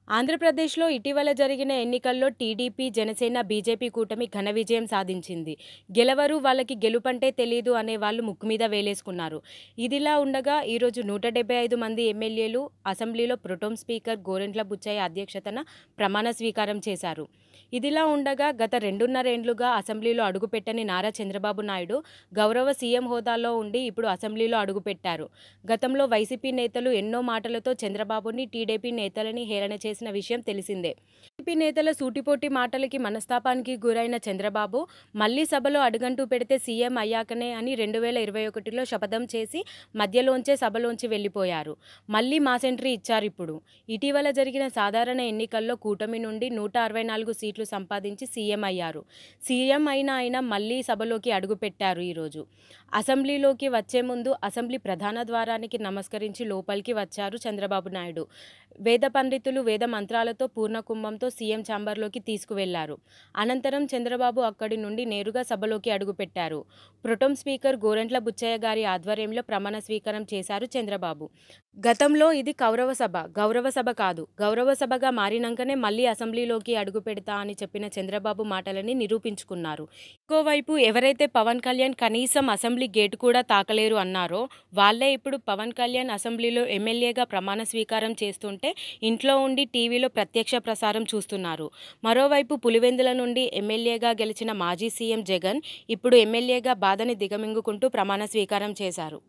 ఆంధ్రప్రదేశ్లో ఇటీవల జరిగిన ఎన్నికల్లో టీడీపీ, జనసేన, బీజేపీ కూటమి ఘన విజయం సాధించింది. గెలవరు, వాళ్ళకి గెలుపంటే తెలీదు అనే వాళ్ళు ముక్కు మీద వేలేసుకున్నారు. ఇదిలా ఉండగా ఈరోజు 175 మంది ఎమ్మెల్యేలు అసెంబ్లీలో ప్రోటెం స్పీకర్ గోరంట్ల బుచ్చయ్య అధ్యక్షతన ప్రమాణ స్వీకారం చేశారు. ఇదిలా ఉండగా గత 2.5 ఏండ్లుగా అసెంబ్లీలో అడుగుపెట్టని నారా చంద్రబాబు నాయుడు గౌరవ సీఎం హోదాలో ఉండి ఇప్పుడు అసెంబ్లీలో అడుగుపెట్టారు. గతంలో వైసీపీ నేతలు ఎన్నో మాటలతో చంద్రబాబుని, టీడీపీ నేతలని హేళన చేసిన విషయం తెలిసిందే. టీడీపీ నేతల సూటిపోటి మాటలకి మనస్తాపానికి గురైన చంద్రబాబు మళ్లీ సభలో అడుగంటూ పెడితే సీఎం అయ్యాకనే అని 2021లో శపథం చేసి మధ్యలోంచే సభలోంచి వెళ్లిపోయారు. మళ్లీ మాస్ ఎంట్రీ ఇచ్చారిప్పుడు. ఇటీవల జరిగిన సాధారణ ఎన్నికల్లో కూటమి నుండి 164 సీట్లు సంపాదించి సీఎం అయ్యారు. సీఎం అయిన ఆయన మళ్లీ సభలోకి అడుగుపెట్టారు. ఈరోజు అసెంబ్లీలోకి వచ్చే ముందు అసెంబ్లీ ప్రధాన ద్వారానికి నమస్కరించి లోపలికి వచ్చారు చంద్రబాబు నాయుడు. వేద పండితులు వేద మంత్రాలతో పూర్ణకుంభంతో సీఎం ఛాంబర్లోకి తీసుకువెళ్లారు. అనంతరం చంద్రబాబు అక్కడి నుండి నేరుగా సభలోకి అడుగుపెట్టారు. ప్రోటెం స్పీకర్ గోరంట్ల బుచ్చయ్య గారి ఆధ్వర్యంలో ప్రమాణ స్వీకారం చేశారు చంద్రబాబు. గతంలో ఇది గౌరవ సభ కాదు. గౌరవ సభగా మారినాకనే మళ్లీ అసెంబ్లీలోకి అడుగు పెడతా అని చెప్పిన చంద్రబాబు మాటలని నిరూపించుకున్నారు. ఇంకోవైపు ఎవరైతే పవన్ కళ్యాణ్ కనీసం అసెంబ్లీ గేటు కూడా తాకలేరు అన్నారో వాళ్లే ఇప్పుడు పవన్ కళ్యాణ్ అసెంబ్లీలో ఎమ్మెల్యేగా ప్రమాణ స్వీకారం చేస్తుంటే ఇంట్లో ఉండి టీవీలో ప్రత్యక్ష ప్రసారం చూస్తున్నారు. మరోవైపు పులివెందుల నుండి ఎమ్మెల్యేగా గెలిచిన మాజీ సీఎం జగన్ ఇప్పుడు ఎమ్మెల్యేగా బాధని దిగమింగుకుంటూ ప్రమాణ స్వీకారం చేశారు.